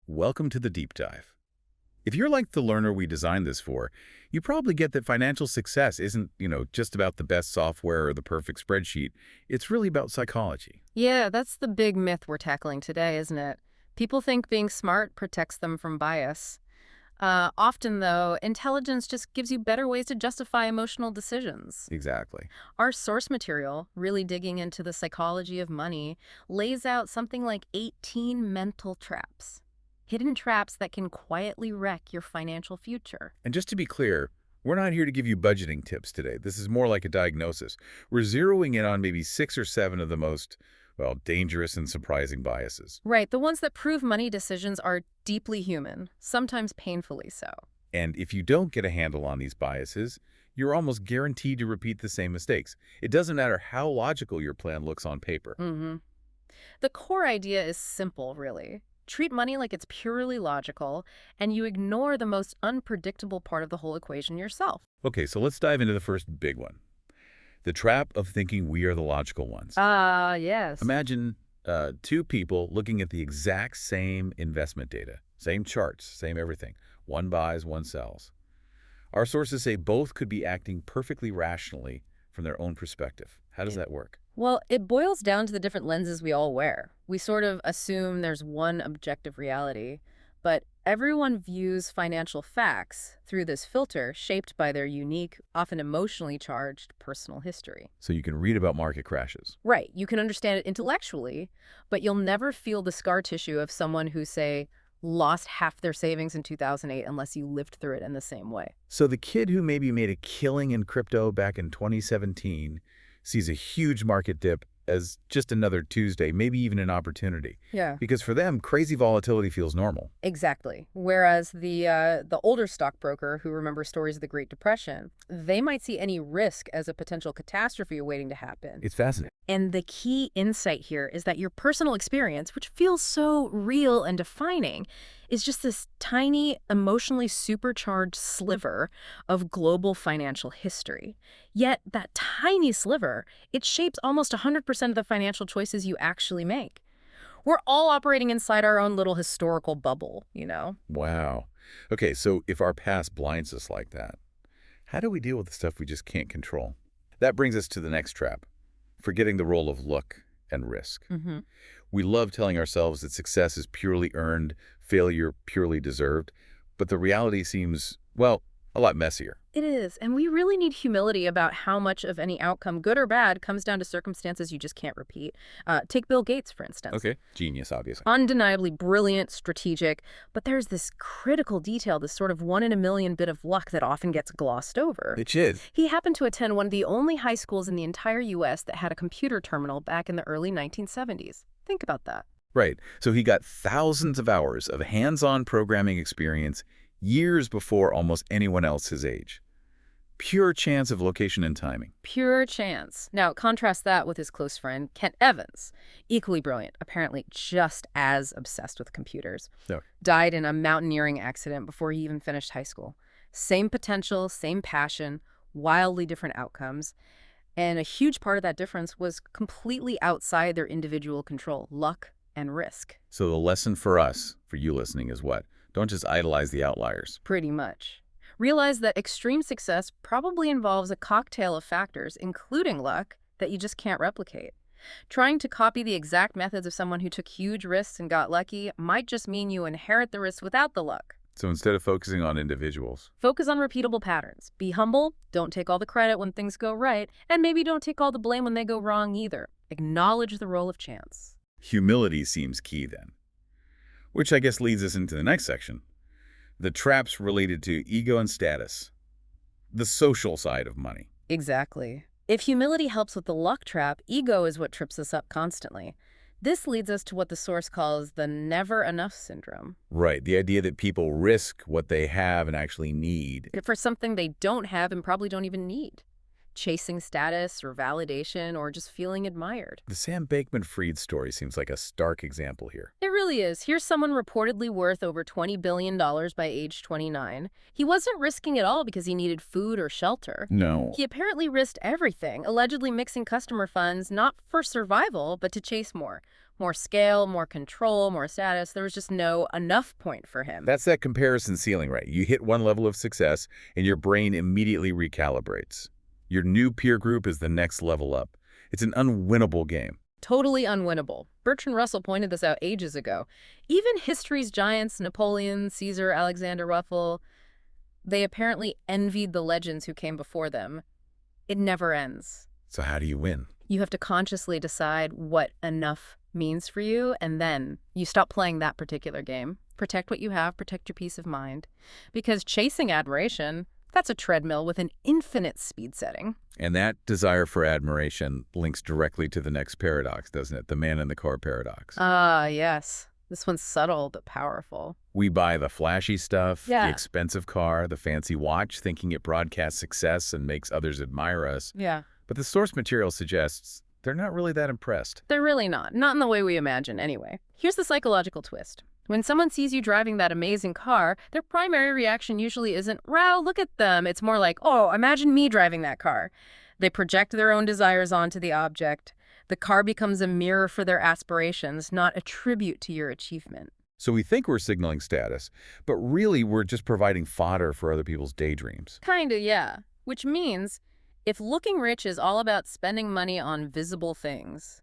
Welcome to the deep dive. If you're like the learner we designed this for, you probably get that financial success isn't, just about the best software or the perfect spreadsheet. It's really about psychology. Yeah, that's the big myth we're tackling today, isn't it? People think being smart protects them from bias. Often, though, intelligence just gives you better ways to justify emotional decisions. Exactly. Our source material, really digging into the psychology of money, lays out something like 18 mental traps. Hidden traps that can quietly wreck your financial future. And just to be clear, we're not here to give you budgeting tips today. This is more like a diagnosis. We're zeroing in on maybe 6 or 7 of the most, dangerous and surprising biases. Right, the ones that prove money decisions are deeply human, sometimes painfully so. And if you don't get a handle on these biases, you're almost guaranteed to repeat the same mistakes. It doesn't matter how logical your plan looks on paper. hmm The core idea is simple, really. Treat money like it's purely logical, and you ignore the most unpredictable part of the whole equation yourself. Okay, so let's dive into the first big one. The trap of thinking we are the logical ones. Yes. Imagine two people looking at the exact same investment data, same charts, same everything. One buys, one sells. Our sources say both could be acting perfectly rationally from their own perspective. How does that work? Well, it boils down to the different lenses we all wear. We sort of assume there's one objective reality, but everyone views financial facts through this filter shaped by their unique, often emotionally charged personal history. So you can read about market crashes. Right, you can understand it intellectually, but you'll never feel the scar tissue of someone who, say, lost half their savings in 2008 unless you lived through it in the same way. So the kid who maybe made a killing in crypto back in 2017 sees a huge market dip as just another Tuesday, maybe even an opportunity. Yeah. Because for them, crazy volatility feels normal. Exactly. Whereas the older stockbroker who remembers stories of the Great Depression, they might see any risk as a potential catastrophe waiting to happen. It's fascinating. And the key insight here is that your personal experience, which feels so real and defining, is just this tiny, emotionally supercharged sliver of global financial history. Yet that tiny sliver, it shapes almost 100% of the financial choices you actually make. We're all operating inside our own little historical bubble. Wow. Okay, so if our past blinds us like that, how do we deal with the stuff we just can't control? That brings us to the next trap, forgetting the role of luck and risk. hmm We love telling ourselves that success is purely earned, failure purely deserved, but the reality seems, a lot messier. It is, and we really need humility about how much of any outcome, good or bad, comes down to circumstances you just can't repeat. Take Bill Gates, for instance. Okay, genius, obviously. Undeniably brilliant, strategic, but there's this critical detail, this sort of one-in-a-million bit of luck that often gets glossed over. It is. He happened to attend one of the only high schools in the entire U.S. that had a computer terminal back in the early 1970s. Think about that. Right. So he got thousands of hours of hands-on programming experience years before almost anyone else his age. Pure chance of location and timing. Pure chance. Now, contrast that with his close friend, Kent Evans. Equally brilliant, apparently just as obsessed with computers. No. Died in a mountaineering accident before he even finished high school. Same potential, same passion, wildly different outcomes. And a huge part of that difference was completely outside their individual control, luck and risk. So the lesson for us, for you listening, is what? Don't just idolize the outliers. Pretty much. Realize that extreme success probably involves a cocktail of factors, including luck, that you just can't replicate. Trying to copy the exact methods of someone who took huge risks and got lucky might just mean you inherit the risks without the luck. So instead of focusing on individuals, Focus on repeatable patterns. Be humble, don't take all the credit when things go right, and maybe don't take all the blame when they go wrong either. Acknowledge the role of chance. humility seems key then. Which I guess leads us into the next section. The traps related to ego and status. The social side of money. Exactly. If humility helps with the luck trap, ego is what trips us up constantly. This leads us to what the source calls the never enough syndrome. Right, the idea that people risk what they have and actually need. For something they don't have and probably don't even need. chasing status or validation or just feeling admired. The Sam Bankman-Fried story seems like a stark example here. It really is. Here's someone reportedly worth over $20 billion by age 29. He wasn't risking it all because he needed food or shelter. No. He apparently risked everything, allegedly mixing customer funds not for survival, but to chase more. More scale, more control, more status. There was just no enough point for him. That's that comparison ceiling, right? You hit one level of success, and your brain immediately recalibrates. Your new peer group is the next level up. It's an unwinnable game. Totally unwinnable. Bertrand Russell pointed this out ages ago. Even history's giants, Napoleon, Caesar, Alexander Ruffle, they apparently envied the legends who came before them. It never ends. So how do you win? You have to consciously decide what enough means for you, and then you stop playing that particular game. Protect what you have, protect your peace of mind. Because chasing admiration, that's a treadmill with an infinite speed setting. And that desire for admiration links directly to the next paradox, doesn't it? The man in the car paradox. Ah, yes. This one's subtle but powerful. We buy the flashy stuff, Yeah. the expensive car, the fancy watch, thinking it broadcasts success and makes others admire us. Yeah. But the source material suggests they're not really that impressed. They're really not. Not in the way we imagine, anyway. Here's the psychological twist. When someone sees you driving that amazing car, their primary reaction usually isn't, wow, look at them. It's more like, oh, imagine me driving that car. They project their own desires onto the object. The car becomes a mirror for their aspirations, not a tribute to your achievement. So we think we're signaling status, but really we're just providing fodder for other people's daydreams. Kinda, yeah. Which means, if looking rich is all about spending money on visible things,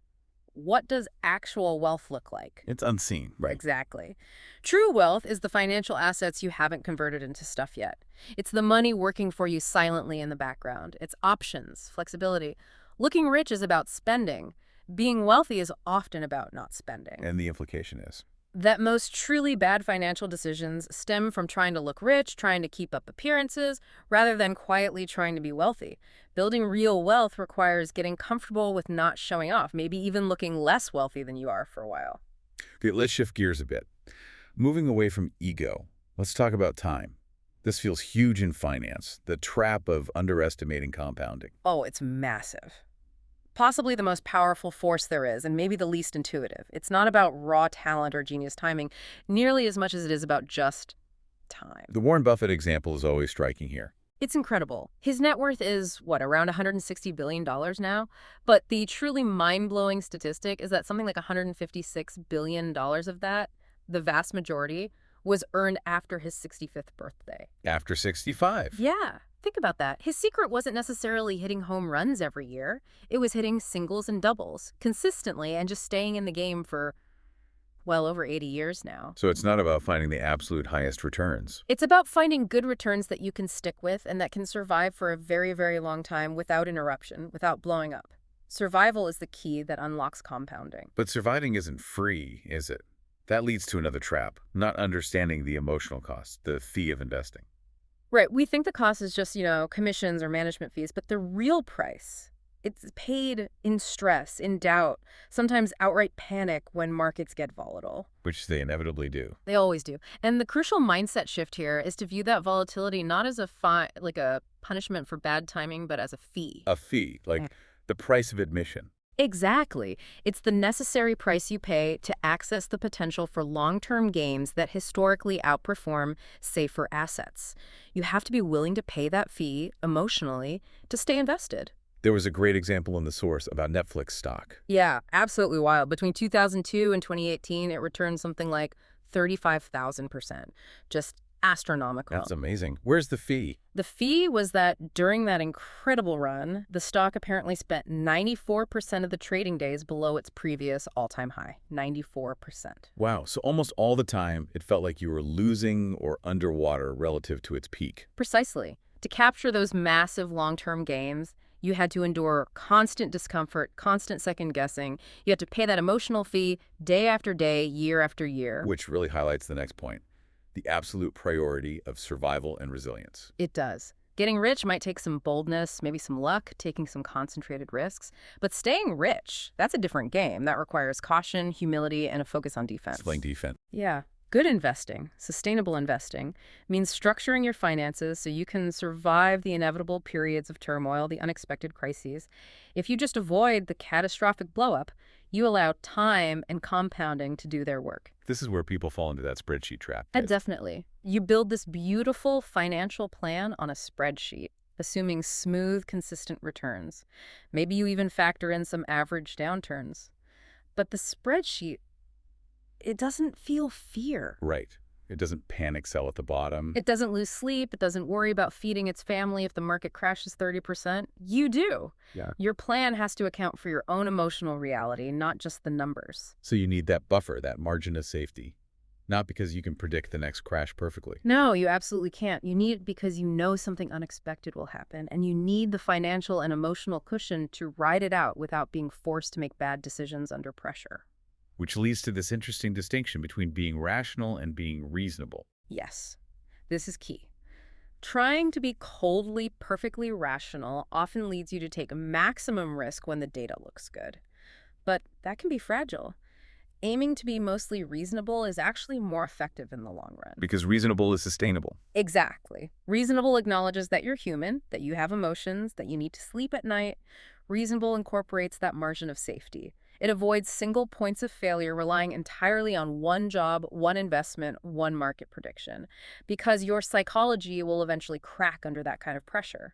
what does actual wealth look like? It's unseen, right? Exactly. True wealth is the financial assets you haven't converted into stuff yet. It's the money working for you silently in the background. It's options, flexibility. Looking rich is about spending. Being wealthy is often about not spending. And the implication is? That most truly bad financial decisions stem from trying to look rich, trying to keep up appearances, rather than quietly trying to be wealthy. Building real wealth requires getting comfortable with not showing off, maybe even looking less wealthy than you are for a while. Okay, let's shift gears a bit. Moving away from ego, let's talk about time. This feels huge in finance, the trap of underestimating compounding. Oh, it's massive. Possibly the most powerful force there is, and maybe the least intuitive. It's not about raw talent or genius timing nearly as much as it is about just time. The Warren Buffett example is always striking here. It's incredible. His net worth is, around $160 billion now? But the truly mind-blowing statistic is that something like $156 billion of that, the vast majority, was earned after his 65th birthday. After 65. Yeah. Think about that. His secret wasn't necessarily hitting home runs every year. It was hitting singles and doubles consistently and just staying in the game for, well, over 80 years now. So it's not about finding the absolute highest returns. It's about finding good returns that you can stick with and that can survive for a very, very long time without interruption, without blowing up. Survival is the key that unlocks compounding. But surviving isn't free, is it? That leads to another trap, not understanding the emotional cost, the fee of investing. Right. We think the cost is just, commissions or management fees, but the real price, it's paid in stress, in doubt, sometimes outright panic when markets get volatile. Which they inevitably do. They always do. And the crucial mindset shift here is to view that volatility not as a punishment for bad timing, but as a fee. A fee, like the price of admission. Exactly. It's the necessary price you pay to access the potential for long-term gains that historically outperform safer assets. You have to be willing to pay that fee emotionally to stay invested. There was a great example in the source about Netflix stock. Yeah, absolutely wild. Between 2002 and 2018, it returned something like 35,000%. Just astronomical. That's amazing. Where's the fee? The fee was that during that incredible run, the stock apparently spent 94% of the trading days below its previous all-time high. 94%. Wow, so almost all the time, it felt like you were losing or underwater relative to its peak. Precisely. To capture those massive long-term gains, you had to endure constant discomfort, constant second-guessing. You had to pay that emotional fee day after day, year after year. Which really highlights the next point. The absolute priority of survival and resilience. It does. Getting rich might take some boldness, maybe some luck, taking some concentrated risks. But staying rich, that's a different game. That requires caution, humility, and a focus on defense. It's playing defense. Yeah. Good investing, sustainable investing, means structuring your finances so you can survive the inevitable periods of turmoil, the unexpected crises. If you just avoid the catastrophic blowup, you allow time and compounding to do their work. This is where people fall into that spreadsheet trap. Definitely. You build this beautiful financial plan on a spreadsheet, assuming smooth, consistent returns. Maybe you even factor in some average downturns. But the spreadsheet, it doesn't feel fear. Right. It doesn't panic sell at the bottom. It doesn't lose sleep. It doesn't worry about feeding its family if the market crashes 30%. You do. Yeah. Your plan has to account for your own emotional reality, not just the numbers. So you need that buffer, that margin of safety. Not because you can predict the next crash perfectly. No, you absolutely can't. You need it because you know something unexpected will happen, and you need the financial and emotional cushion to ride it out without being forced to make bad decisions under pressure. Which leads to this interesting distinction between being rational and being reasonable. Yes, this is key. Trying to be coldly, perfectly rational often leads you to take maximum risk when the data looks good. But that can be fragile. Aiming to be mostly reasonable is actually more effective in the long run. Because reasonable is sustainable. Exactly. Reasonable acknowledges that you're human, that you have emotions, that you need to sleep at night. Reasonable incorporates that margin of safety. It avoids single points of failure relying entirely on one job, one investment, one market prediction, because your psychology will eventually crack under that kind of pressure.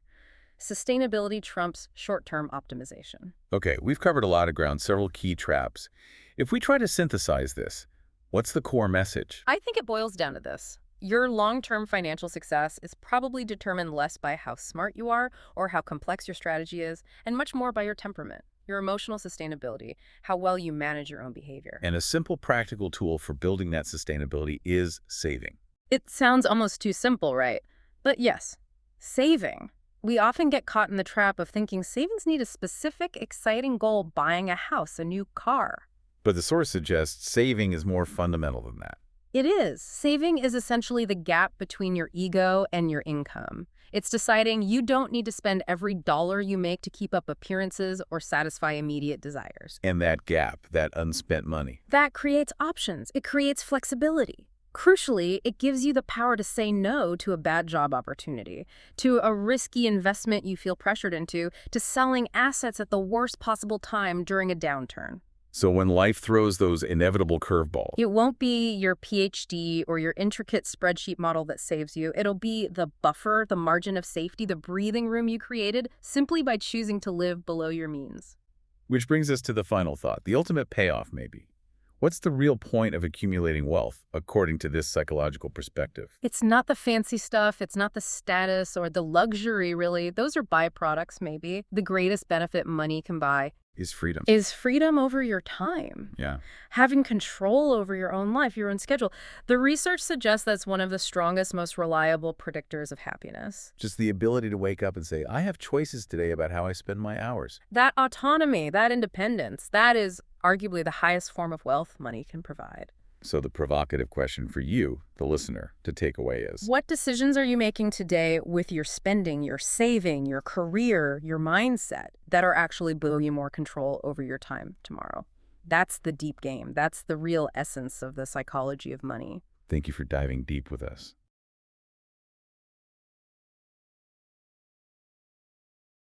Sustainability trumps short-term optimization. Okay, we've covered a lot of ground, several key traps. If we try to synthesize this, what's the core message? I think it boils down to this. Your long-term financial success is probably determined less by how smart you are or how complex your strategy is, and much more by your temperament, your emotional sustainability, how well you manage your own behavior. And a simple practical tool for building that sustainability is saving. It sounds almost too simple, right? But yes, saving. We often get caught in the trap of thinking savings need a specific, exciting goal, buying a house, a new car. But the source suggests saving is more fundamental than that. It is. Saving is essentially the gap between your ego and your income. It's deciding you don't need to spend every dollar you make to keep up appearances or satisfy immediate desires. And that gap, that unspent money. That creates options. It creates flexibility. Crucially, it gives you the power to say no to a bad job opportunity, to a risky investment you feel pressured into, to selling assets at the worst possible time during a downturn. So when life throws those inevitable curveballs, It won't be your PhD or your intricate spreadsheet model that saves you. It'll be the buffer, the margin of safety, the breathing room you created simply by choosing to live below your means. which brings us to the final thought, the ultimate payoff maybe. What's the real point of accumulating wealth, according to this psychological perspective? It's not the fancy stuff. It's not the status or the luxury, really. Those are byproducts, maybe. The greatest benefit money can buy Is freedom. is freedom over your time. Yeah. Having control over your own life, your own schedule. The research suggests that's one of the strongest, most reliable predictors of happiness. Just the ability to wake up and say, I have choices today about how I spend my hours. That autonomy, that independence, that is arguably the highest form of wealth money can provide. So the provocative question for you, the listener, to take away is, What decisions are you making today with your spending, your saving, your career, your mindset that are actually building you more control over your time tomorrow? That's the deep game. That's the real essence of the psychology of money. thank you for diving deep with us.